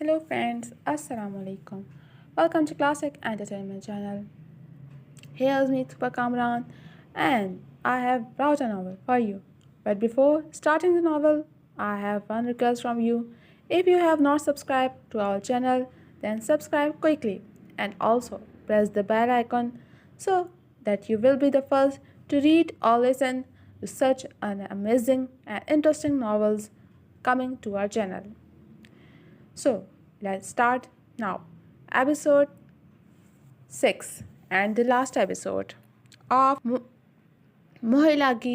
Hello friends, Assalamu alaikum. Welcome to Classic Entertainment Channel. Here's me Tupa Kamran and I have brought a novel for you. But before starting the novel, I have one request from you. If you have not subscribed to our channel, then subscribe quickly and also press the bell icon so that you will be the first to read or listen to such an amazing and interesting novels coming to our channel. So, let's start now. Episode 6 and the last episode of Mohila ki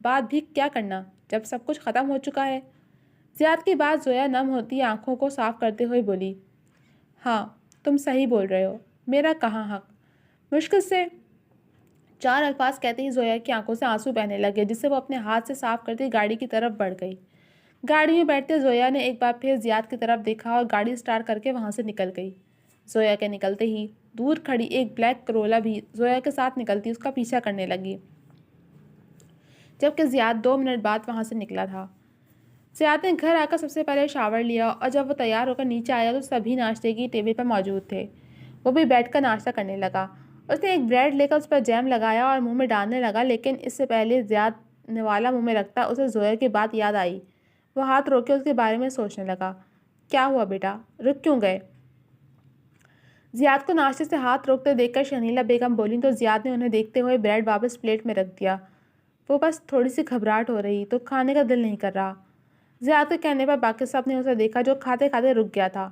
بات بھی کیا کرنا جب سب کچھ ختم ہو چکا ہے؟ زیاد کی بات زویا نم ہوتی آنکھوں کو صاف کرتے ہوئے بولی، ہاں تم صحیح بول رہے ہو، میرا کہاں حق؟ مشکل سے 4 الفاظ کہتے ہی زویا کی آنکھوں سے آنسو بہنے لگے، جس سے وہ اپنے ہاتھ سے صاف کرتی گاڑی کی طرف بڑھ گئی۔ گاڑی میں بیٹھتے زویا نے ایک بار پھر زیاد کی طرف دیکھا اور گاڑی سٹارٹ کر کے وہاں سے نکل گئی۔ زویا کے نکلتے ہی دور کھڑی ایک بلیک کرولا بھی زویا کے ساتھ نکلتی اس کا پیچھا کرنے لگی، جبکہ زیاد 2 منٹ بعد وہاں سے نکلا تھا۔ زیاد نے گھر آ کر سب سے پہلے شاور لیا اور جب وہ تیار ہو کر نیچے آیا تو سبھی ناشتے کی ٹیبل پر موجود تھے۔ وہ بھی بیٹھ کر ناشتہ کرنے لگا۔ اس نے ایک بریڈ لے کر اس پر جیم لگایا اور منہ میں ڈالنے لگا، لیکن اس سے پہلے زیاد نوالا منہ میں رکھتا اسے زویا کی بات یاد آئی۔ وہ ہاتھ روک کے اس کے بارے میں سوچنے لگا۔ کیا ہوا بیٹا، رک کیوں گئے؟ زیاد کو ناشتے سے ہاتھ روکتے دیکھ کر شنیلا بیگم بولی تو زیاد نے انہیں دیکھتے ہوئے بریڈ واپس پلیٹ میں رکھ دیا۔ وہ بس تھوڑی سی گھبراہٹ ہو رہی تو کھانے کا دل نہیں کر رہا۔ زیاد کے کہنے پر باقی سب نے اسے دیکھا جو کھاتے کھاتے رک گیا تھا۔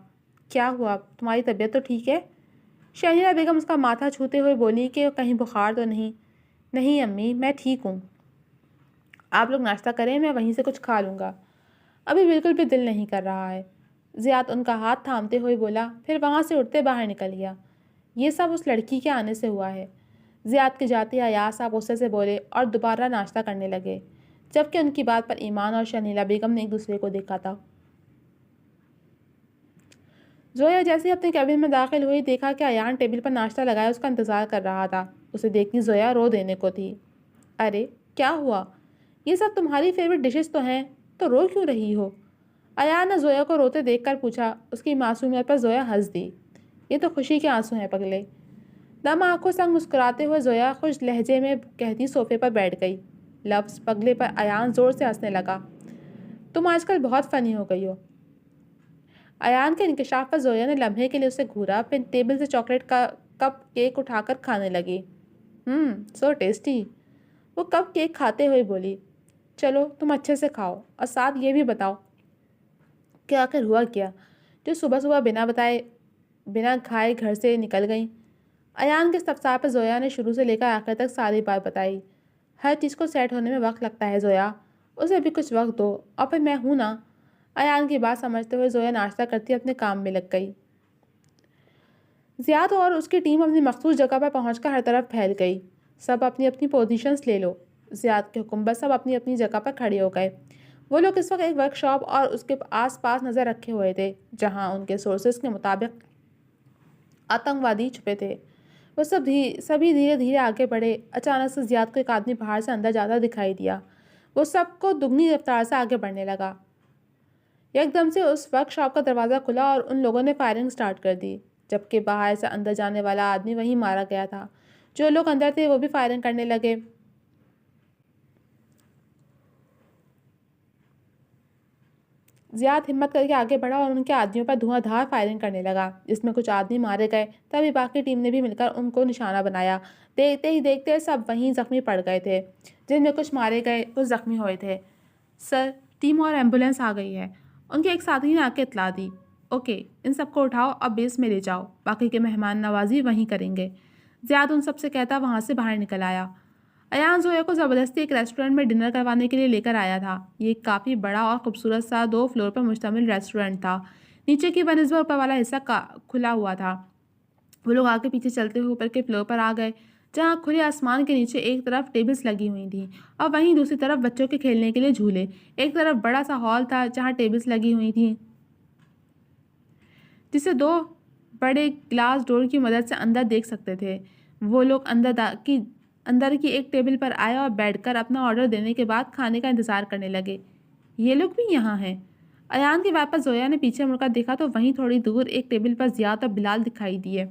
کیا ہوا، تمہاری طبیعت تو ٹھیک ہے؟ شنیلا بیگم اس کا ماتھا چھوتے ہوئے بولی کہ کہیں بخار تو نہیں؟ نہیں امی، میں ٹھیک ہوں۔ آپ لوگ ناشتہ کریں، میں وہیں سے کچھ کھا لوں گا۔ ابھی بالکل بھی دل نہیں کر رہا ہے، زیاد ان کا ہاتھ تھامتے ہوئے بولا، پھر وہاں سے اٹھتے باہر نکل گیا۔ یہ سب اس لڑکی کے آنے سے ہوا ہے۔ زیاد کے جاتے ایاز صاحب غصے سے بولے اور دوبارہ ناشتہ کرنے لگے، جبکہ ان کی بات پر ایمان اور شنیلا بیگم نے ایک دوسرے کو دیکھا تھا۔ زویا جیسے اپنے کیبن میں داخل ہوئی دیکھا کہ ایان ٹیبل پر ناشتہ لگائے اس کا انتظار کر رہا تھا۔ اسے دیکھتی زویا رو دینے کو تھی۔ ارے کیا ہوا؟ یہ سب تمہاری فیوریٹ ڈشز تو ہیں، تو رو کیوں رہی ہو؟ ایان نے زویا کو روتے دیکھ کر پوچھا۔ اس کی معصومیت پر زویا ہنس دی۔ یہ تو خوشی کے آنسو ہیں پگلے۔ دم آنکھوں سنگ مسکراتے ہوئے زویا خوش لہجے میں کہتی صوفے پر بیٹھ گئی۔ لفظ پگلے پر ایان زور سے ہنسنے لگا۔ تم آج کل بہت فنی ہو گئی ہو۔ ایان کے انکشاف پر زویا نے لمحے کے لیے اسے گھورا، پھر ٹیبل سے چاکلیٹ کا کپ کیک اٹھا کر کھانے لگی۔ سو ٹیسٹی، وہ کپ کیک کھاتے ہوئے بولی۔ چلو تم اچھے سے کھاؤ اور ساتھ یہ بھی بتاؤ کہ آخر ہوا کیا جو صبح صبح بنا کھائے گھر سے نکل گئیں؟ ایان کے استفسار پر زویا نے شروع سے لے کر آخر تک ساری بات بتائی۔ ہر چیز کو سیٹ ہونے میں وقت لگتا ہے زویا، اسے بھی کچھ وقت دو، اور پھر میں ہوں نا۔ ایان کی بات سمجھتے ہوئے زویا ناشتہ کرتی اپنے کام میں لگ گئی۔ زیاد اور اس کی ٹیم اپنی مخصوص جگہ پر پہنچ کر ہر طرف پھیل گئی۔ سب اپنی اپنی پوزیشنز لے لو، زیاد کے حکم پر سب اپنی اپنی جگہ پر کھڑے ہو گئے۔ وہ لوگ اس وقت ایک ورک شاپ اور اس کے آس پاس نظر رکھے ہوئے تھے، جہاں ان کے سورسز کے مطابق آتنکوادی چھپے تھے۔ وہ سبھی دھیرے دھیرے آگے بڑھے۔ اچانک سے زیاد کو ایک آدمی باہر سے اندر جاتا دکھائی دیا۔ وہ سب کو دگنی رفتار سے آگے بڑھنے لگا۔ یک دم سے اس ورک شاپ کا دروازہ کھلا اور ان لوگوں نے فائرنگ سٹارٹ کر دی، جبکہ باہر سے اندر جانے والا آدمی وہیں مارا گیا تھا۔ جو لوگ اندر تھے وہ بھی فائرنگ کرنے لگے۔ زیاد ہمت کر کے آگے بڑھا اور ان کے آدمیوں پر دھواں دھار فائرنگ کرنے لگا، جس میں کچھ آدمی مارے گئے۔ تبھی باقی ٹیم نے بھی مل کر ان کو نشانہ بنایا۔ دیکھتے ہی دیکھتے سب وہیں زخمی پڑ گئے تھے، جن میں کچھ مارے گئے، کچھ زخمی ہوئے تھے۔ سر، ٹیم اور ایمبولینس آ گئی ہے، ان کے ایک ساتھی نے آ کے اطلاع دی۔ اوکے، ان سب کو اٹھاؤ اور بیس میں لے جاؤ، باقی کے مہمان نوازی وہیں کریں گے۔ زیاد ان سب سے کہتا وہاں سے باہر نکل آیا۔ ایان زویا کو زبردستی ایک ریسٹورینٹ میں ڈنر کروانے کے لیے لے کر آیا تھا۔ یہ ایک کافی بڑا اور خوبصورت سا 2 فلور پر مشتمل ریسٹورینٹ تھا۔ نیچے کی بنسبت اوپر والا حصہ کھلا ہوا تھا۔ وہ لوگ آگے پیچھے چلتے ہوئے اوپر کے فلور پر آ گئے، جہاں کھلے آسمان کے نیچے ایک طرف ٹیبلز لگی ہوئی تھیں اور وہیں دوسری طرف بچوں کے کھیلنے کے لیے جھولے۔ ایک طرف بڑا سا ہال تھا جہاں ٹیبلز لگی ہوئی تھیں، جسے 2 بڑے گلاس ڈور کی مدد سے اندر دیکھ سکتے تھے۔ وہ لوگ اندر کی ایک ٹیبل پر آئے اور بیٹھ کر اپنا آرڈر دینے کے بعد کھانے کا انتظار کرنے لگے۔ یہ لوگ بھی یہاں ہیں؟ ایان کی بات پر زویا نے پیچھے مڑ کر دیکھا تو وہیں تھوڑی دور ایک ٹیبل پر زیاد اور بلال دکھائی دیے۔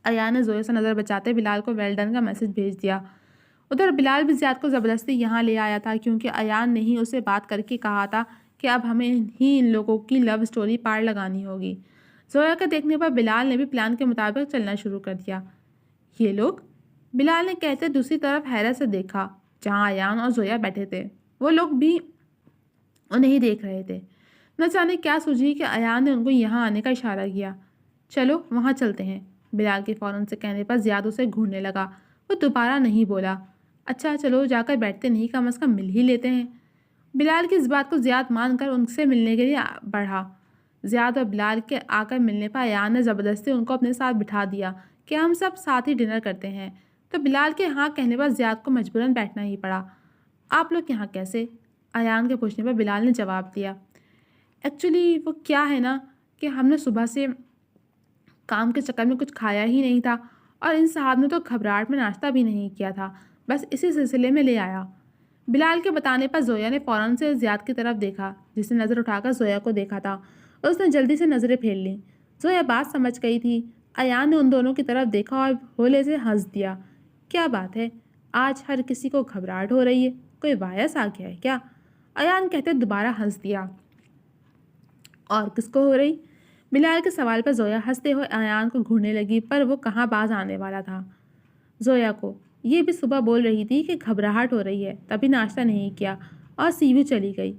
ایان نے زویا سے نظر بچاتے بلال کو ویل ڈن کا میسج بھیج دیا۔ ادھر بلال بھی زیاد کو زبردستی یہاں لے آیا تھا، کیونکہ ایان نے ہی اسے بات کر کے کہا تھا کہ اب ہمیں ہی ان لوگوں کی لو سٹوری پار لگانی ہوگی۔ زویا کے دیکھنے پر بلال نے بھی پلان کے مطابق چلنا شروع کر دیا۔ یہ لوگ؟ بلال نے کہتے دوسری طرف حیرت سے دیکھا، جہاں ایان اور زویا بیٹھے تھے۔ وہ لوگ بھی انہیں ہی دیکھ رہے تھے۔ نہ جانے کیا سوچی کہ ایان نے ان کو یہاں آنے کا اشارہ کیا۔ چلو وہاں چلتے ہیں، بلال کے فوراً سے کہنے پر زیاد اسے گھورنے لگا۔ وہ دوبارہ نہیں بولا۔ اچھا چلو جا کر بیٹھتے نہیں، کم از کم مل ہی لیتے ہیں۔ بلال کی اس بات کو زیاد مان کر ان سے ملنے کے لیے بڑھا۔ زیاد اور بلال کے آ کر ملنے پر ایان نے زبردستی ان کو اپنے ساتھ بٹھا دیا کہ ہم سب ساتھ ہی ڈنر کرتے ہیں، تو بلال کے ہاں کہنے پر زیاد کو مجبوراً بیٹھنا ہی پڑا۔ آپ لوگ یہاں کیسے؟ ایان کے پوچھنے پر بلال نے جواب دیا، ایکچولی وہ کیا ہے نا کہ ہم نے صبح سے کام کے چکر میں کچھ کھایا ہی نہیں تھا، اور ان صاحب نے تو گھبراہٹ میں ناشتہ بھی نہیں کیا تھا، بس اسی سلسلے میں لے آیا۔ بلال کے بتانے پر زویا نے فوراً سے زیاد کی طرف دیکھا، جس نے نظر اٹھا کر زویا کو دیکھا تھا، اور اس نے جلدی سے نظریں پھیر لیں۔ زویا بات سمجھ گئی تھی۔ ایان نے ان دونوں کی طرف دیکھا اور ہولے سے ہنس دیا۔ کیا بات ہے، آج ہر کسی کو گھبراہٹ ہو رہی ہے، کوئی وائرس آ گیا ہے کیا؟ ایان کہتے دوبارہ ہنس دیا۔ اور کس کو ہو رہی؟ بلال کے سوال پر زویا ہنستے ہوئے ایان کو گھورنے لگی، پر وہ کہاں باز آنے والا تھا۔ زویا کو یہ بھی صبح بول رہی تھی کہ گھبراہٹ ہو رہی ہے، تبھی ناشتہ نہیں کیا اور سیوی چلی گئی۔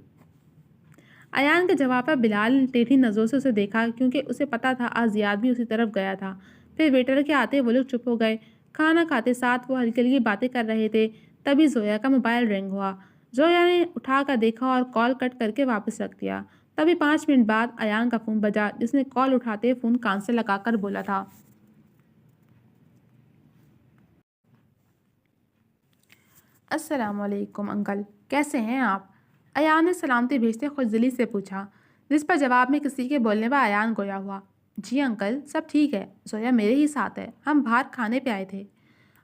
ایان کے جواب پر بلال نے ٹیڑھی نظروں سے اسے دیکھا، کیونکہ اسے پتا تھا آج زیاد بھی اسی طرف گیا تھا۔ پھر ویٹر کے آتے وہ لوگ چپ ہو گئے۔ کھانا کھاتے ساتھ وہ ہلکی ہلکی باتیں کر رہے تھے، تبھی زویا کا موبائل رنگ ہوا۔ زویا نے اٹھا کر دیکھا اور کال کٹ کر کے واپس رکھ دیا۔ تبھی 5 منٹ بعد ایان کا فون بجا، جس نے کال اٹھاتے فون کان سے لگا کر بولا تھا، السلام علیکم انکل، کیسے ہیں آپ؟ ایان نے سلامتی بھیجتے خوشدلی سے پوچھا، جس پر جواب میں کسی کے بولنے پر ایان گویا ہوا۔ جی انکل، سب ٹھیک ہے، زویا میرے ہی ساتھ ہے، ہم باہر کھانے پہ آئے تھے۔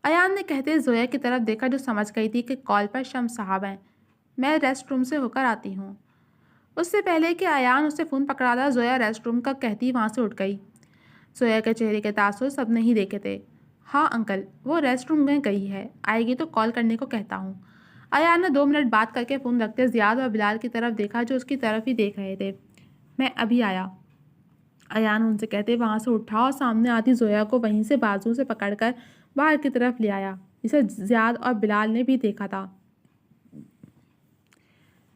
ایان نے کہتے زویا کی طرف دیکھا، جو سمجھ گئی تھی کہ کال پر شمس صاحب ہیں۔ میں ریسٹ روم سے ہو کر آتی ہوں۔ اس سے پہلے کہ ایان اسے فون پکڑا تھا، زویا ریسٹ روم کا کہتی وہاں سے اٹھ گئی۔ زویا کے چہرے کے تاثر سب نے ہی دیکھے تھے۔ ہاں انکل، وہ ریسٹ روم میں گئی ہے، آئے گی تو کال کرنے کو کہتا ہوں۔ ایان نے 2 منٹ بات کر کے فون رکھتے زیاد اور بلال کی طرف دیکھا، جو اس کی طرف ہی دیکھ رہے تھے۔ میں ابھی آیا، ایان ان سے کہتے وہاں سے اٹھا اور سامنے آتی زویا کو وہیں سے بازو سے پکڑ کر باہر کی طرف لے آیا، جسے زیاد اور بلال نے بھی دیکھا تھا۔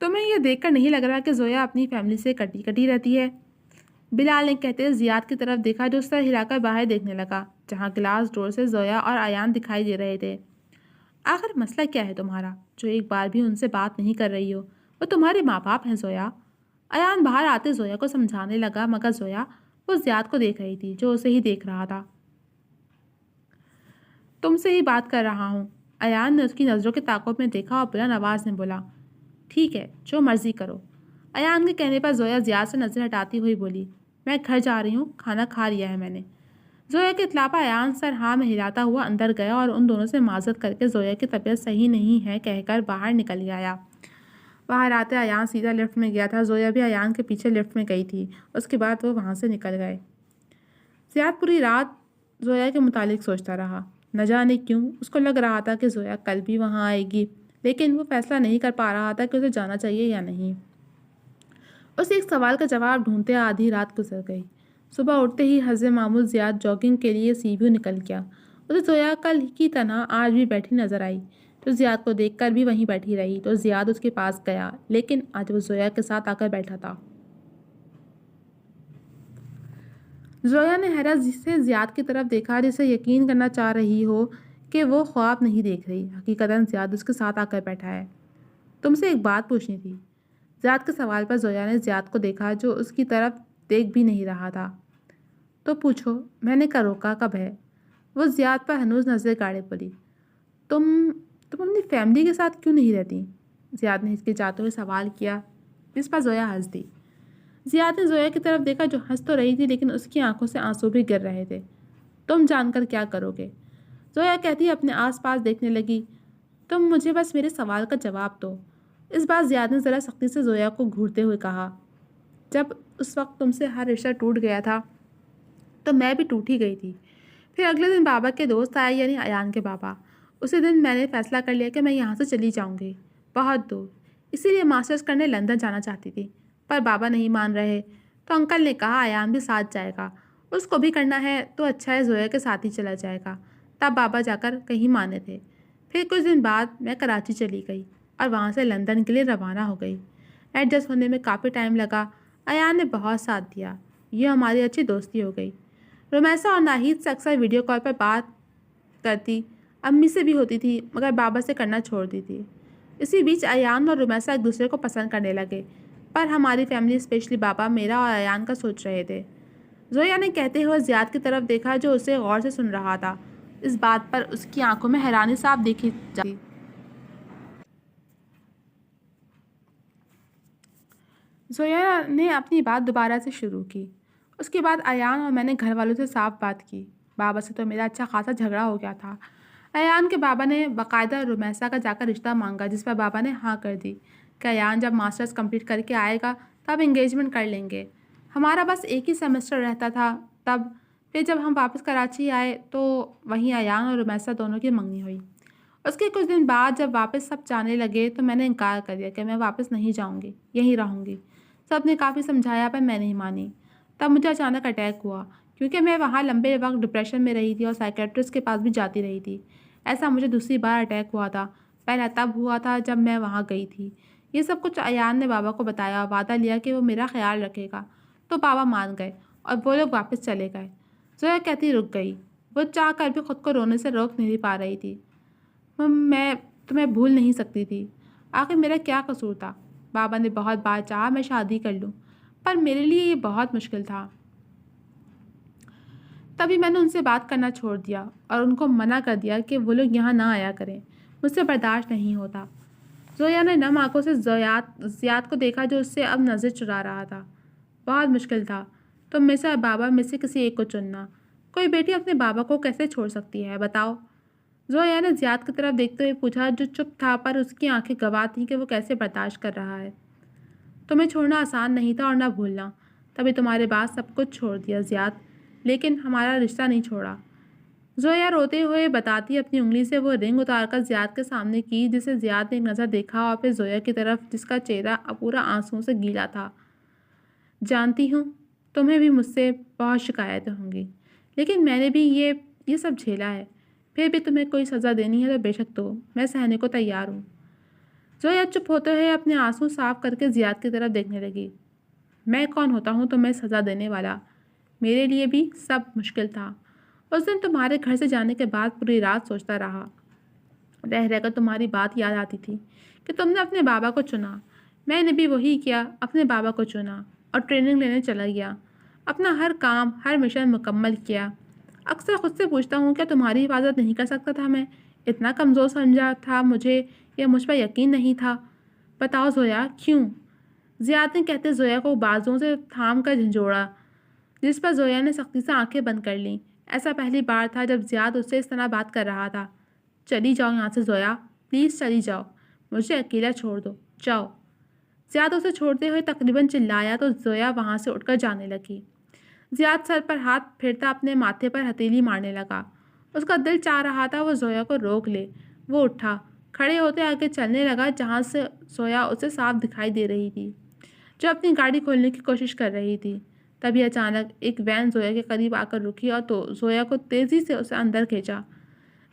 تمہیں یہ دیکھ کر نہیں لگ رہا کہ زویا اپنی فیملی سے کٹی کٹی رہتی ہے؟ بلال نے کہتے زیاد کی طرف دیکھا، جو سر ہلا کر باہر دیکھنے لگا، جہاں گلاس ڈور سے زویا اور ایان دکھائی دے رہے تھے۔ آخر مسئلہ کیا ہے تمہارا، جو ایک بار بھی ان سے بات نہیں کر رہی ہو؟ وہ تمہارے ماں باپ ہیں زویا۔ ایان باہر آتے زویا کو سمجھانے لگا، مگر زویا وہ زیاد کو دیکھ رہی تھی، جو اسے ہی دیکھ رہا تھا۔ تم سے ہی بات کر رہا ہوں۔ ایان نے اس کی نظروں کے تعاقب میں دیکھا اور بلند آواز میں بولا، ٹھیک ہے، جو مرضی کرو۔ ایان کے کہنے پر زویا زیاد سے نظر ہٹاتی ہوئی بولی، میں گھر جا رہی ہوں، کھانا کھا لیا ہے میں نے۔ زویا کے اطلاع پر ایان سر ہاں میں ہلاتا ہوا اندر گیا اور ان دونوں سے معذرت کر کے زویا کی طبیعت صحیح نہیں ہے کہہ کر باہر نکل آیا۔ باہر آتے ایان سیدھا لفٹ میں گیا تھا، زویا بھی ایان کے پیچھے لفٹ میں گئی تھی۔ اس کے بعد وہ وہاں سے نکل گئے۔ زیاد پوری رات زویا کے متعلق سوچتا رہا۔ نہ جانے کیوں اس کو لگ رہا تھا کہ زویا کل بھی وہاں آئے گی، لیکن وہ فیصلہ نہیں کر پا رہا تھا کہ اسے جانا چاہیے یا نہیں۔ اسے ایک سوال کا جواب ڈھونڈتے آدھی رات گزر گئی۔ صبح اٹھتے ہی حسب معمول زیاد جاگنگ کے لیے سی ویو نکل گیا۔ اسے زویا کل کی طرح آج بھی بیٹھی نظر آئی، تو زیاد کو دیکھ کر بھی وہیں بیٹھی رہی، تو زیاد اس کے پاس گیا، لیکن آج وہ زویا کے ساتھ آ کر بیٹھا تھا۔ زویا نے حیرت سے زیاد کی طرف دیکھا، جسے یقین کرنا چاہ رہی ہو کہ وہ خواب نہیں دیکھ رہی، حقیقتاً زیاد اس کے ساتھ آ کر بیٹھا ہے۔ تم سے ایک بات پوچھنی تھی۔ زیاد کے سوال پر زویا نے زیاد کو دیکھا، جو اس کی طرف دیکھ بھی نہیں رہا تھا۔ تو پوچھو، میں نے کہا روکا کب ہے؟ وہ زیاد پر ہنوز نظر گاڑے پڑی۔ تم اپنی فیملی کے ساتھ کیوں نہیں رہتی؟ زیاد نے ہچکچاتے ہوئے سوال کیا، جس پر زویا ہنس دی۔ زیاد نے زویا کی طرف دیکھا، جو ہنس تو رہی تھی لیکن اس کی آنکھوں سے آنسو بھی گر رہے تھے۔ تم جان کر کیا کرو گے؟ زویا کہتی اپنے آس پاس دیکھنے لگی، تم مجھے بس میرے سوال کا جواب دو۔ اس بار زیاد نے ذرا سختی سے زویا کو گھورتے ہوئے کہا، جب اس وقت تم سے ہر رشتہ ٹوٹ گیا تھا تو میں بھی ٹوٹ ہی گئی تھی۔ پھر اگلے دن بابا کے دوست آئے، یعنی ایان کے بابا۔ اسی دن میں نے فیصلہ کر لیا کہ میں یہاں سے چلی جاؤں گی، بہت دور۔ اسی لیے ماسٹرز کرنے لندن جانا چاہتی تھی، پر بابا نہیں مان رہے، تو انکل نے کہا ایان بھی ساتھ جائے گا، اس کو بھی کرنا ہے تو اچھا ہے زویا کے ساتھ ہی چلا جائے گا۔ تب بابا جا کر کہیں مانے تھے۔ پھر کچھ دن بعد میں کراچی چلی گئی اور وہاں سے لندن کے لیے روانہ ہو گئی۔ ایڈجسٹ ہونے میں کافی ٹائم لگا۔ ایان نے بہت ساتھ دیا، یہ ہماری اچھی دوستی ہو گئی۔ رومیسا اور ناہید سے اکثر ویڈیو کال پر بات کرتی۔ امی سے بھی ہوتی تھی مگر بابا سے کرنا چھوڑ دی تھی۔ اسی بیچ ایان اور رمیسا ایک دوسرے کو پسند کرنے لگے، پر ہماری فیملی اسپیشلی بابا میرا اور ایان کا سوچ رہے تھے۔ زویا نے کہتے ہوئے زیاد کی طرف دیکھا جو اسے غور سے سن رہا تھا۔ اس بات پر اس کی آنکھوں میں حیرانی صاف دیکھی جاتی۔ زویا نے اپنی بات دوبارہ سے شروع کی۔ اس کے بعد ایان اور میں نے گھر والوں سے صاف بات کی۔ بابا سے تو میرا اچھا خاصا جھگڑا ہو گیا تھا۔ ایان کے بابا نے باقاعدہ رمیسا کا جا کر رشتہ مانگا، جس پر بابا نے ہاں کر دی کہ ایان جب ماسٹرز کمپلیٹ کر کے آئے گا تب انگیجمنٹ کر لیں گے۔ ہمارا بس ایک ہی سیمسٹر رہتا تھا تب۔ پھر جب ہم واپس کراچی آئے تو وہیں ایان اور رمیسا دونوں کی منگنی ہوئی۔ اس کے کچھ دن بعد جب واپس سب جانے لگے تو میں نے انکار کر دیا کہ میں واپس نہیں جاؤں گی، یہیں رہوں گی۔ سب نے کافی سمجھایا پر میں نہیں مانی۔ تب مجھے اچانک اٹیک ہوا، کیونکہ میں وہاں لمبے وقت ڈپریشن میں رہی تھی اور سائیکیٹرسٹ کے پاس بھی جاتی رہی تھی۔ ایسا مجھے دوسری بار اٹیک ہوا تھا، پہلا تب ہوا تھا جب میں وہاں گئی تھی۔ یہ سب کچھ ایان نے بابا کو بتایا اور وعدہ لیا کہ وہ میرا خیال رکھے گا، تو بابا مان گئے اور وہ لوگ واپس چلے گئے۔ زویا کہتی رک گئی، وہ چاہ کر بھی خود کو رونے سے روک نہیں پا رہی تھی۔ میں تمہیں بھول نہیں سکتی تھی، آخر میرا کیا قصور تھا؟ بابا نے بہت بار چاہا میں شادی کر لوں، پر میرے لیے یہ بہت مشکل تھا۔ تبھی میں نے ان سے بات کرنا چھوڑ دیا اور ان کو منع کر دیا کہ وہ لوگ یہاں نہ آیا کریں، مجھ سے برداشت نہیں ہوتا۔ زویا نے نم آنکھوں سے زیاد کو دیکھا جو اس سے اب نظر چرا رہا تھا۔ بہت مشکل تھا تم میں سے اور بابا میں سے کسی ایک کو چننا۔ کوئی بیٹی اپنے بابا کو کیسے چھوڑ سکتی ہے بتاؤ؟ زویا نے زیاد کی طرف دیکھتے ہوئے پوچھا، جو چپ تھا پر اس کی آنکھیں گواہ تھیں کہ وہ کیسے برداشت کر رہا ہے۔ تمہیں چھوڑنا آسان نہیں تھا اور نہ بھولنا، تبھی تمہارے بعد سب کچھ چھوڑ دیا زیاد، لیکن ہمارا رشتہ نہیں چھوڑا۔ زویا روتے ہوئے بتاتی اپنی انگلی سے وہ رنگ اتار کر زیاد کے سامنے کی، جسے زیاد نے ایک نظر دیکھا اور پھر زویا کی طرف جس کا چہرہ پورا آنسوؤں سے گیلا تھا۔ جانتی ہوں تمہیں بھی مجھ سے بہت شکایتیں ہوں گی، لیکن میں نے بھی یہ سب جھیلا ہے۔ پھر بھی تمہیں کوئی سزا دینی ہے تو بے شک دو، میں سہنے کو تیار ہوں۔ زویا چپ ہوتے ہوئے اپنے آنسو صاف کر کے زیاد کی طرف دیکھنے لگی۔ میں کون ہوتا ہوں تمہیں سزا دینے والا؟ میرے لیے بھی سب مشکل تھا۔ اس دن تمہارے گھر سے جانے کے بعد پوری رات سوچتا رہا، رہ کر تمہاری بات یاد آتی تھی کہ تم نے اپنے بابا کو چنا۔ میں نے بھی وہی کیا، اپنے بابا کو چنا اور ٹریننگ لینے چلا گیا، اپنا ہر کام ہر مشن مکمل کیا۔ اکثر خود سے پوچھتا ہوں کہ تمہاری حفاظت نہیں کر سکتا تھا میں؟ اتنا کمزور سمجھا تھا مجھے یا مجھ پر یقین نہیں تھا؟ بتاؤ زویا، کیوں؟ زیاد نے کہتے زویا کو بازوؤں سے تھام کر جھنجھوڑا، جس پر زویا نے سختی سے آنکھیں بند کر لیں۔ ایسا پہلی بار تھا جب زیاد اس سے اس طرح بات کر رہا تھا۔ چلی جاؤ یہاں سے زویا، پلیز چلی جاؤ، مجھے اکیلا چھوڑ دو، جاؤ۔ زیاد اسے چھوڑتے ہوئے تقریباً چلایا تو زویا وہاں سے اٹھ کر جانے لگی۔ زیاد سر پر ہاتھ پھیرتا اپنے ماتھے پر ہتھیلی مارنے لگا۔ اس کا دل چاہ رہا تھا وہ زویا کو روک لے۔ وہ اٹھا، کھڑے ہوتے آگے چلنے لگا جہاں سے زویا اسے صاف دکھائی دے رہی تھی، جو اپنی گاڑی کھولنے کی کوشش کر رہی تھی۔ تبھی اچانک ایک وین زویا کے قریب آ کر رکی اور تو زویا کو تیزی سے اسے اندر کھینچا۔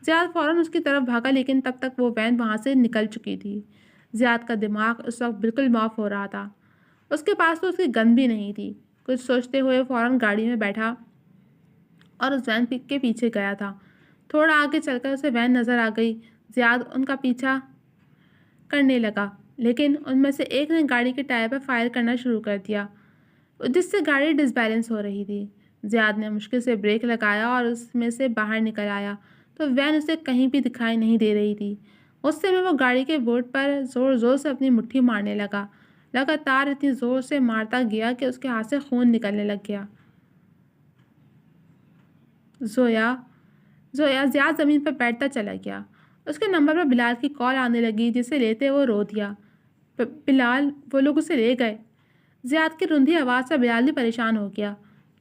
زیاد فوراً اس کی طرف بھاگا، لیکن تب تک وہ وین وہاں سے نکل چکی تھی۔ زیاد کا دماغ اس وقت بالکل معاف ہو رہا تھا۔ اس کے پاس تو اس کی گن بھی نہیں تھی۔ کچھ سوچتے ہوئے فوراً گاڑی میں بیٹھا اور اس وین کے پیچھے گیا تھا۔ تھوڑا آگے چل کر اسے وین نظر آ گئی۔ زیاد ان کا پیچھا کرنے لگا، لیکن ان میں سے ایک نے گاڑی کے ٹائر پر فائر کرنا شروع کر دیا، جس سے گاڑی ڈس بیلنس ہو رہی تھی۔ زیاد نے مشکل سے بریک لگایا اور اس میں سے باہر نکل آیا تو وین اسے کہیں بھی دکھائی نہیں دے رہی تھی۔ غصے میں وہ گاڑی کے بورڈ پر زور زور سے اپنی مٹھی مارنے لگا، لگاتار اتنی زور سے مارتا گیا کہ اس کے ہاتھ سے خون نکلنے لگ گیا۔ زویا زیاد زمین پر بیٹھتا چلا گیا۔ اس کے نمبر پر بلال کی کال آنے لگی، جسے لیتے وہ رو دیا۔ بلال، وہ لوگ اسے لے گئے۔ زیاد کی رندھی آواز سے بلال بھی پریشان ہو گیا۔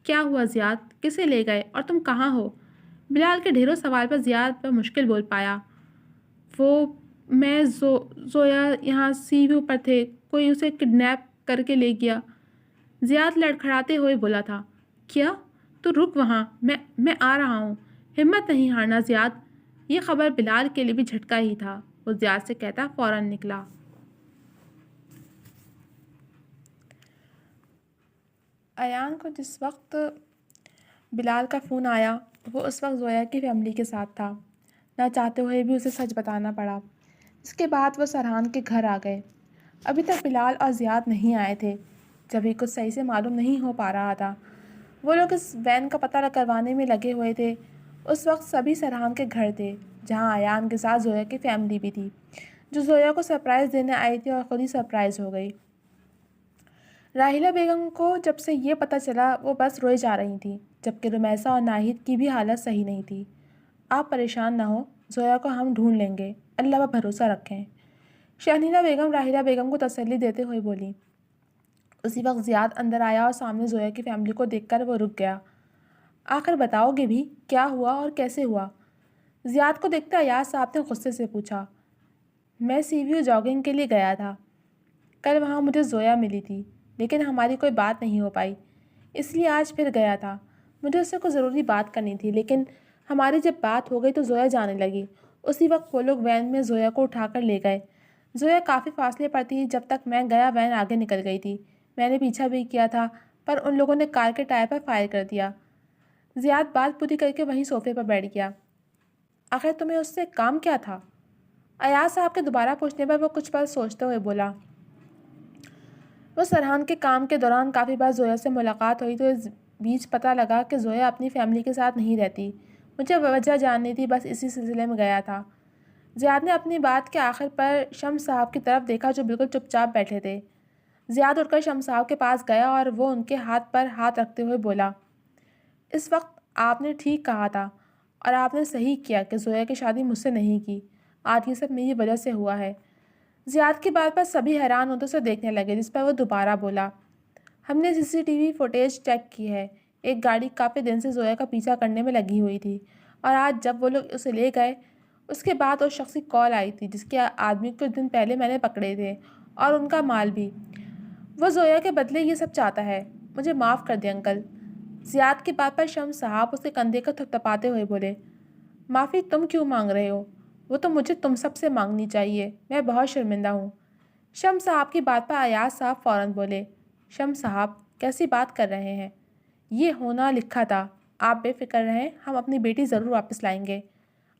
کیا ہوا زیاد؟ کسے لے گئے اور تم کہاں ہو؟ بلال کے ڈھیروں سوال پر زیاد پر مشکل بول پایا۔ میں زویا یہاں سی ویو پر تھے، کوئی اسے کڈنیپ کر کے لے گیا۔ زیاد لڑکھڑاتے ہوئے بولا تھا۔ کیا؟ تو رک وہاں، میں آ رہا ہوں، ہمت نہیں ہارنا زیاد۔ یہ خبر بلال کے لیے بھی جھٹکا ہی تھا۔ وہ زیاد سے کہتا فوراً نکلا۔ ایان کو جس وقت بلال کا فون آیا وہ اس وقت زویا کی فیملی کے ساتھ تھا۔ نہ چاہتے ہوئے بھی اسے سچ بتانا پڑا۔ اس کے بعد وہ سرحان کے گھر آ گئے۔ ابھی تک بلال اور زیاد نہیں آئے تھے، جبھی کچھ صحیح سے معلوم نہیں ہو پا رہا تھا۔ وہ لوگ اس وین کا پتہ کروانے میں لگے ہوئے تھے۔ اس وقت سبھی سرحان کے گھر تھے، جہاں ایان کے ساتھ زویا کی فیملی بھی تھی، جو زویا کو سرپرائز دینے آئی تھی اور خود ہی سرپرائز ہو گئی۔ راحیلہ بیگم کو جب سے یہ پتہ چلا وہ بس روئے جا رہی تھیں، جبکہ رمیسا اور ناہید کی بھی حالت صحیح نہیں تھی۔ آپ پریشان نہ ہو، زویا کو ہم ڈھونڈ لیں گے، اللہ پر بھروسہ رکھیں، شہنیرہ بیگم راحیلہ بیگم کو تسلی دیتے ہوئے بولی۔ اسی وقت زیاد اندر آیا اور سامنے زویا کی فیملی کو دیکھ کر وہ رک گیا۔ آخر بتاؤ گے بھی کیا ہوا اور کیسے ہوا؟ زیاد کو دیکھتے ایاز صاحب نے غصے سے پوچھا۔ میں سی ویو جاگنگ کے لیے گیا تھا، کل وہاں مجھے زویا ملی تھی، لیکن ہماری کوئی بات نہیں ہو پائی، اس لیے آج پھر گیا تھا۔ مجھے اس سے کوئی ضروری بات کرنی تھی، لیکن ہماری جب بات ہو گئی تو زویا جانے لگی۔ اسی وقت وہ لوگ وین میں زویا کو اٹھا کر لے گئے۔ زویا کافی فاصلے پر تھی، جب تک میں گیا وین آگے نکل گئی تھی۔ میں نے پیچھا بھی کیا تھا، پر ان لوگوں نے کار کے ٹائر پر فائر کر دیا۔ زیاد بات پوری کر کے وہیں صوفے پر بیٹھ گیا۔ آخر تمہیں اس سے کام کیا تھا؟ ایاز صاحب کے دوبارہ پوچھنے پر وہ کچھ پل سوچتے ہوئے بولا۔ وہ سرحان کے کام کے دوران کافی بار زویا سے ملاقات ہوئی، تو اس بیچ پتہ لگا کہ زویا اپنی فیملی کے ساتھ نہیں رہتی۔ مجھے وجہ جاننی تھی، بس اسی سلسلے میں گیا تھا۔ زیاد نے اپنی بات کے آخر پر شمس صاحب کی طرف دیکھا، جو بالکل چپ چاپ بیٹھے تھے۔ زیاد اٹھ کر شمس صاحب کے پاس گیا اور وہ ان کے ہاتھ پر ہاتھ رکھتے ہوئے بولا۔ اس وقت آپ نے ٹھیک کہا تھا، اور آپ نے صحیح کیا کہ زویا کی شادی مجھ سے نہیں کی۔ آج یہ سب میری وجہ سے ہوا ہے۔ زیاد کی بات پر سبھی حیران ہوتے اسے دیکھنے لگے، جس پر وہ دوبارہ بولا۔ ہم نے CCTV فوٹیج چیک کی ہے، ایک گاڑی کافی دن سے زویا کا پیچھا کرنے میں لگی ہوئی تھی، اور آج جب وہ لوگ اسے لے گئے اس کے بعد اس شخص کی کال آئی تھی، جس کے آدمی کچھ دن پہلے میں نے پکڑے تھے، اور ان کا مال بھی۔ وہ زویا کے بدلے یہ سب چاہتا ہے۔ مجھے معاف کر دیں انکل۔ زیاد کی بات پر شمس صاحب اس کے کندھے کو تھپتھپاتے ہوئے بولے۔ معافی تم کیوں مانگ رہے ہو؟ وہ تو مجھے تم سب سے مانگنی چاہیے، میں بہت شرمندہ ہوں۔ شمس صاحب کی بات پر ایاز صاحب فوراً بولے۔ شمس صاحب کیسی بات کر رہے ہیں؟ یہ ہونا لکھا تھا، آپ بے فکر رہیں، ہم اپنی بیٹی ضرور واپس لائیں گے۔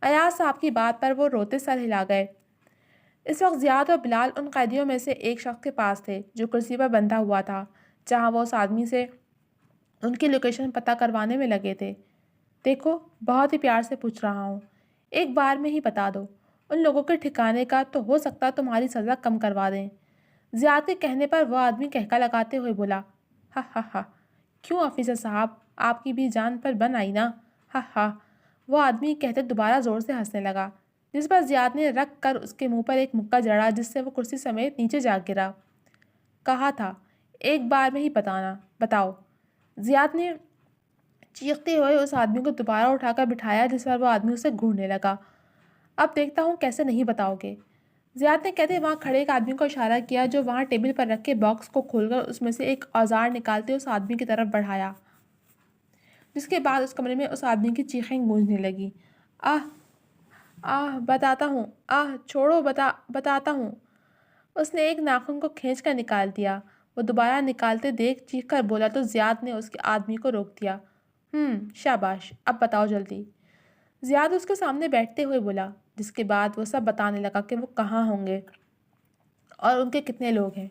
ایاز صاحب کی بات پر وہ روتے سر ہلا گئے۔ اس وقت زیاد اور بلال ان قیدیوں میں سے ایک شخص کے پاس تھے، جو کرسی پر بندھا ہوا تھا، جہاں وہ اس آدمی سے ان کی لوکیشن پتہ کروانے میں لگے تھے۔ دیکھو، بہت ہی پیار سے پوچھ رہا ہوں، ایک بار میں ہی بتا دو ان لوگوں کے ٹھکانے کا، تو ہو سکتا تمہاری سزا کم کروا دیں۔ زیاد کے کہنے پر وہ آدمی کہکا لگاتے ہوئے بولا۔ ہا ہا ہا، کیوں آفیسر صاحب، آپ کی بھی جان پر بن آئی نا؟ ہا ہا، وہ آدمی کہتے دوبارہ زور سے ہنسنے لگا، جس پر زیاد نے رکھ کر اس کے منہ پر ایک مکہ جڑا، جس سے وہ کرسی سمیت نیچے جا گرا۔ کہا تھا ایک بار میں ہی بتانا، بتاؤ۔ زیاد نے چیختے ہوئے اس آدمی کو دوبارہ اٹھا کر بٹھایا، جس پر وہ آدمی اسے گھورنے لگا۔ اب دیکھتا ہوں کیسے نہیں بتاؤ گے۔ زیاد نے کہتے وہاں کھڑے ایک آدمی کو اشارہ کیا، جو وہاں ٹیبل پر رکھے باکس کو کھول کر اس میں سے ایک اوزار نکالتے اس آدمی کی طرف بڑھایا، جس کے بعد اس کمرے میں اس آدمی کی چیخیں گونجنے لگی۔ آہ آہ، بتاتا ہوں، آہ چھوڑو، بتاتا ہوں۔ اس نے ایک ناخن کو کھینچ کر نکال دیا۔ وہ دوبارہ نکالتے دیکھ چیخ کر بولا تو زیاد نے اس کے آدمی کو روک دیا۔ شاباش، اب بتاؤ جلدی۔ زیاد اس کے سامنے بیٹھتے ہوئے بولا، جس کے بعد وہ سب بتانے لگا کہ وہ کہاں ہوں گے اور ان کے کتنے لوگ ہیں۔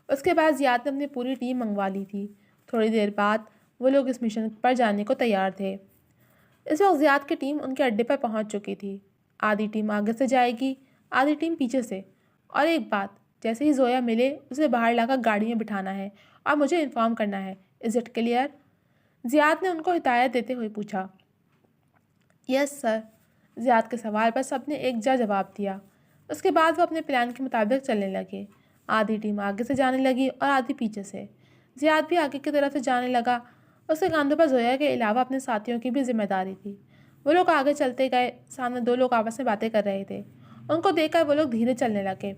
اس کے بعد زیاد نے اپنی پوری ٹیم منگوا لی تھی۔ تھوڑی دیر بعد وہ لوگ اس مشن پر جانے کو تیار تھے۔ اس وقت زیاد کی ٹیم ان کے اڈے پر پہنچ چکی تھی۔ آدھی ٹیم آگے سے جائے گی، آدھی ٹیم پیچھے سے۔ اور ایک بات، جیسے ہی زویا ملے اسے باہر لا کر گاڑی میں بٹھانا ہے اور مجھے انفارم کرنا ہے۔ Is it clear? زیاد نے ان کو ہدایت دیتے ہوئے پوچھا۔ یس سر۔ زیاد کے سوال پر سب نے ایک جا جواب دیا۔ اس کے بعد وہ اپنے پلان کے مطابق چلنے لگے۔ آدھی ٹیم آگے سے جانے لگی اور آدھی پیچھے سے۔ زیاد بھی آگے کی طرف سے جانے لگا۔ اس کے کاندھوں پر زویا کے علاوہ اپنے ساتھیوں کی بھی ذمہ داری تھی۔ وہ لوگ آگے چلتے گئے۔ سامنے دو لوگ آپس میں باتیں کر رہے تھے۔ ان کو دیکھ کر وہ لوگ دھیرے چلنے لگے۔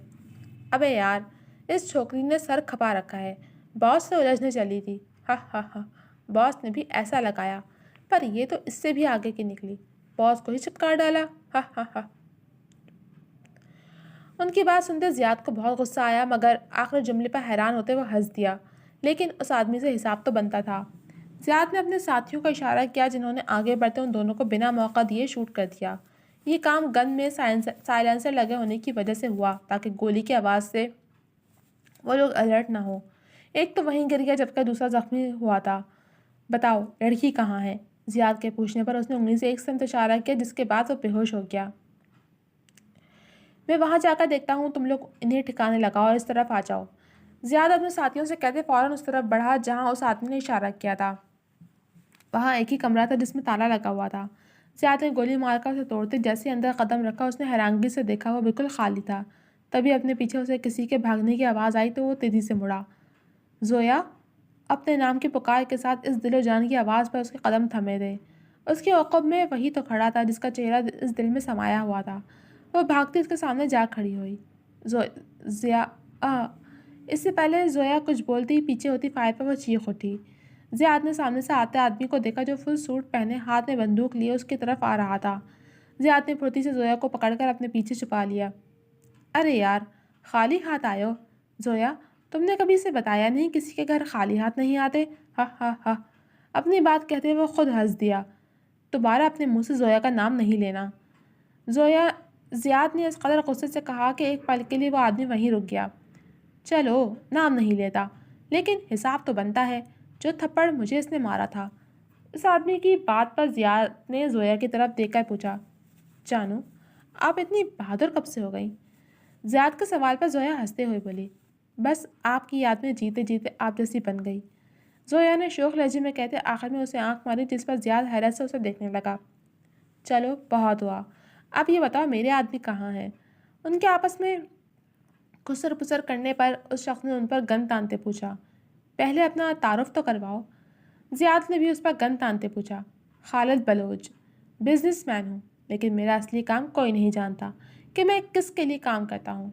ابے یار، اس چھوکری نے سر کھپا رکھا ہے، باس سے الجھنے چلی تھی، ہا ہا ہا، باس نے بھی ایسا لگایا، پر یہ تو اس سے بھی آگے کی نکلی، باس کو ہی چپکا ڈالا، ہا ہا ہا۔ ان کی بات سنتے زیاد کو بہت غصہ آیا، مگر آخر جملے پر حیران ہوتے وہ ہنس دیا۔ لیکن اس آدمی سے حساب تو بنتا تھا۔ زیاد نے اپنے ساتھیوں کا اشارہ کیا، جنہوں نے آگے بڑھتے ان دونوں کو بنا موقع دیے شوٹ کر دیا۔ یہ کام گن میں سائلنسر لگے ہونے کی وجہ سے ہوا تاکہ گولی کی آواز سے وہ لوگ الرٹ نہ ہو۔ ایک تو وہیں گر گیا جبکہ دوسرا زخمی ہوا تھا۔ بتاؤ لڑکی کہاں ہے؟ زیاد کے پوچھنے پر اس نے انگلی سے ایک سمت اشارہ کیا جس کے بعد وہ بے ہوش ہو گیا۔ میں وہاں جا کر دیکھتا ہوں، تم لوگ انہیں ٹھکانے لگاؤ اور اس طرف آ جاؤ۔ زیاد اپنے ساتھیوں سے کہتے فوراً اس طرف بڑھا جہاں اس آدمی نے اشارہ کیا تھا۔ وہاں ایک ہی کمرہ تھا جس میں تالا لگا ہوا تھا۔ زیاد نے گولی مار کر اسے توڑتے جیسے ہی اندر قدم رکھا اس نے حیرانگی سے دیکھا وہ بالکل خالی تھا۔ تبھی اپنے پیچھے اسے کسی کے بھاگنے کی آواز آئی تو وہ تیزی سے مڑا۔ زویا! اپنے نام کی پکار کے ساتھ اس دل و جان کی آواز پر اس کے قدم تھمے تھے۔ اس کے عقب میں وہی تو کھڑا تھا جس کا چہرہ اس دل میں سمایا ہوا تھا۔ وہ بھاگتی اس کے سامنے جا کھڑی ہوئی۔ زیا! اس سے پہلے زویا کچھ بولتی ہی پیچھے ہوتی فائر پر وہ چیخ اٹھی۔ زیاد نے سامنے سے آتے آدمی کو دیکھا جو فل سوٹ پہنے ہاتھ میں بندوق لیے اس کی طرف آ رہا تھا۔ زیاد نے پھرتی سے زویا کو پکڑ کر اپنے پیچھے چھپا لیا۔ ارے یار، خالی ہاتھ آئے ہو؟ زویا، تم نے کبھی اسے بتایا نہیں کسی کے گھر خالی ہاتھ نہیں آتے؟ ہا ہا ہا۔ اپنی بات کہتے ہوئے وہ خود ہنس دیا۔ دوبارہ اپنے منہ سے زویا کا نام نہیں لینا۔ زیاد نے اس قدر غصے سے کہا کہ ایک پل کے لیے وہ آدمی وہیں رک گیا۔ چلو نام نہیں لیتا، لیکن حساب تو بنتا ہے۔ جو تھپڑ مجھے اس نے مارا تھا۔ اس آدمی کی بات پر زیاد نے زویا کی طرف دیکھ کر پوچھا، جانو آپ اتنی بہادر کب سے ہو گئی؟ زیاد کے سوال پر زویا ہنستے ہوئے بولی، بس آپ کی یاد میں جیتے جیتے آپ جیسی بن گئی۔ زویا نے شوخ لہجے میں کہتے آخر میں اسے آنکھ ماری جس پر زیاد حیرت سے اسے دیکھنے لگا۔ چلو بہت ہوا، اب یہ بتاؤ میرے آدمی کہاں ہیں؟ ان کے آپس میں خسر پسر کرنے پر اس شخص نے ان پر گن تانتے پوچھا، پہلے اپنا تعارف تو کرواؤ۔ زیاد نے بھی اس پر گن تانتے پوچھا، خالد بلوچ، بزنس مین ہوں، لیکن میرا اصلی کام کوئی نہیں جانتا کہ میں کس کے لیے کام کرتا ہوں۔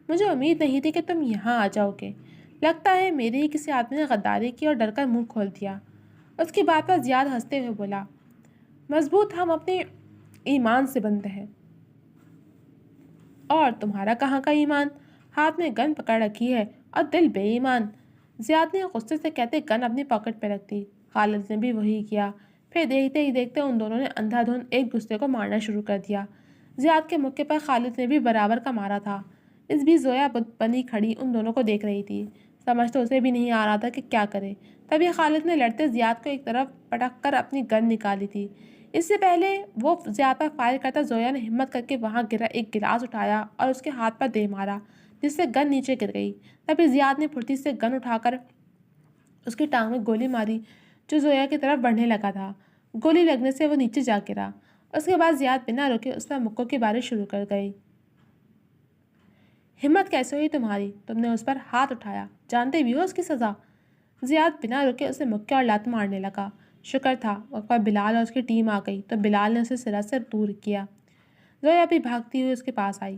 مجھے امید نہیں تھی کہ تم یہاں آ جاؤ گے، لگتا ہے میرے ہی کسی آدمی نے غداری کی اور ڈر کر منہ کھول دیا۔ اس کی بات پر زیاد ہنستے ہوئے بولا، مضبوط ہم اپنے ایمان سے بنتے ہیں۔ اور تمہارا کہاں کا ایمان؟ ہاتھ میں گن پکڑ رکھی ہے اور دل بے ایمان۔ زیاد نے غصے سے کہتے گن اپنی پاکٹ پہ رکھ دی۔ خالد نے بھی وہی کیا۔ پھر دیکھتے ہی دیکھتے ان دونوں نے اندھا دھند ایک دوسرے کو مارنا شروع کر دیا۔ زیاد کے موقع پر خالد نے بھی برابر کا مارا تھا۔ اس بھی زویا بنی کھڑی ان دونوں کو دیکھ رہی تھی۔ سمجھ تو اسے بھی نہیں آ رہا تھا کہ کیا کرے۔ تبھی خالد نے لڑتے زیاد کو ایک طرف پٹک کر اپنی گن نکالی تھی۔ اس سے پہلے وہ زیاد پر فائر کرتا زویا نے ہمت کر کے وہاں گرا ایک گلاس اٹھایا اور اس کے ہاتھ پر دے مارا جس سے گن نیچے گر گئی۔ تبھی زیاد نے پھرتی سے گن اٹھا کر اس کی ٹانگ میں گولی ماری جو زویا کی طرف بڑھنے لگا تھا۔ گولی لگنے سے وہ نیچے جا گرا۔ اس کے بعد زیاد بنا رکے اس پر مکوں کی بارش شروع کر گئی۔ ہمت کیسے ہوئی تمہاری؟ تم نے اس پر ہاتھ اٹھایا، جانتے بھی ہو اس کی سزا؟ زیاد بنا رکے اسے مکے اور لات مارنے لگا۔ شکر تھا وقت پر بلال اور اس کی ٹیم آ گئی تو بلال نے اسے سرا سے دور کیا۔ زویا بھی بھاگتی ہوئی اس کے پاس آئی۔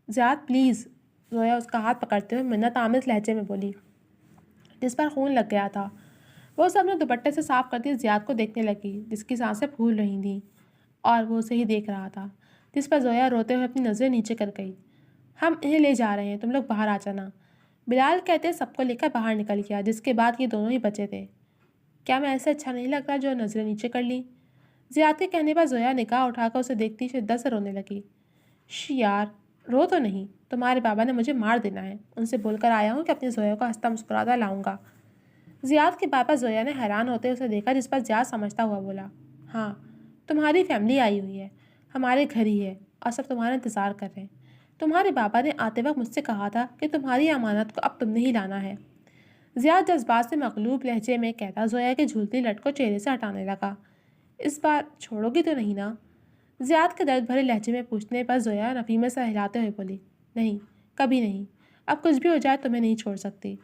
زیاد پلیز، زویا اس کا ہاتھ پکڑتے ہوئے منت آمیز لہجے میں بولی، جس پر خون لگ گیا تھا۔ وہ سب نے دوپٹے سے صاف کرتی زیاد کو دیکھنے لگی جس کی سانسیں پھول رہی تھیں اور وہ اسے ہی دیکھ رہا تھا، جس پر زویا روتے ہوئے اپنی نظریں نیچے کر گئی۔ ہم انہیں لے جا رہے ہیں، تم لوگ باہر آ جانا۔ بلال کہتے سب کو لے کر باہر نکل گیا جس کے بعد یہ دونوں ہی بچے تھے۔ کیا میں ایسے اچھا نہیں لگتا جو نظریں نیچے کر لی؟ زیاد کے کہنے پر زویا نگاہ اٹھا کر اسے دیکھتی شدت سے رونے لگی۔ یار رو تو نہیں، تمہارے بابا نے مجھے مار دینا ہے، ان سے بول کر آیا ہوں کہ اپنی زویا کو ہنستا مسکراتا لاؤں گا۔ زیاد کے بابا زویا نے حیران ہوتے اسے دیکھا جس پر زیاد سمجھتا ہوا بولا، ہاں تمہاری فیملی آئی ہوئی ہے، ہمارے گھر ہی ہے اور سب تمہارا انتظار کر رہے ہیں۔ تمہارے بابا نے آتے وقت مجھ سے کہا تھا کہ تمہاری امانت کو اب تم نے ہی لانا ہے۔ زیاد جذبات سے مغلوب لہجے میں کہتا زویا کی جھولتی لٹ کو چہرے سے ہٹانے لگا، اس بار چھوڑو گی تو نہیں نا؟ زیاد کے درد بھرے لہجے میں پوچھنے پر زویا نفی میں سر ہلاتے ہوئے بولی، نہیں کبھی نہیں، اب کچھ بھی ہو جائے تمہیں نہیں چھوڑ سکتی۔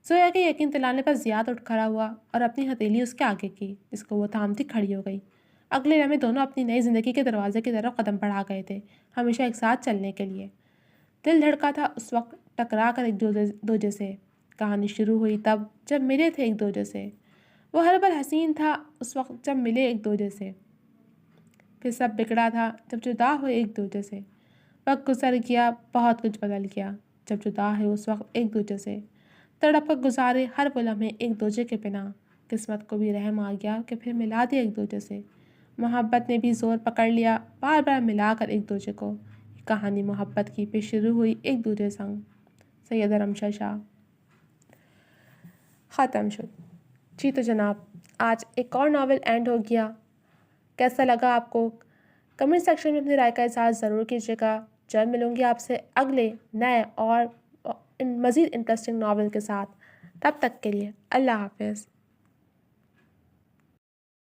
زویا کے یقین دلانے پر زیاد اٹھ کھڑا ہوا اور اپنی ہتھیلی اس کے آگے کی جس کو وہ تھامتی کھڑی ہو گئی۔ اگلے لمحے دونوں اپنی نئی زندگی کے دروازے کی طرف قدم بڑھا گئے تھے، ہمیشہ ایک ساتھ چلنے کے لیے۔ دل دھڑکا تھا اس وقت ٹکرا کر ایک دوجے سے۔ کہانی شروع ہوئی تب جب ملے تھے ایک دوجے سے۔ وہ ہر پل حسین تھا اس وقت جب ملے ایک دوجے سے۔ پھر سب بگڑا تھا جب جدا ہوئے ایک دوجے سے۔ وقت گزر گیا، بہت کچھ بدل گیا جب جدا ہے اس وقت ایک دوجے سے۔ تڑپ کر گزارے ہر وہ لمحے ایک دوجے کے بنا، قسمت کو بھی رحم آ گیا کہ پھر ملا دیا ایک دوجے سے۔ محبت نے بھی زور پکڑ لیا، بار بار ملا کر ایک دوسرے کو۔ یہ کہانی محبت کی پھر شروع ہوئی ایک دوسرے سنگ۔ سید رمشا شاہ۔ ختم شد۔ جی تو جناب، آج ایک اور ناول اینڈ ہو گیا۔ کیسا لگا آپ کو؟ کمنٹ سیکشن میں اپنی رائے کا اظہار ضرور کیجیے گا۔ جب ملوں گی آپ سے اگلے نئے اور مزید انٹرسٹنگ ناول کے ساتھ، تب تک کے لیے اللہ حافظ۔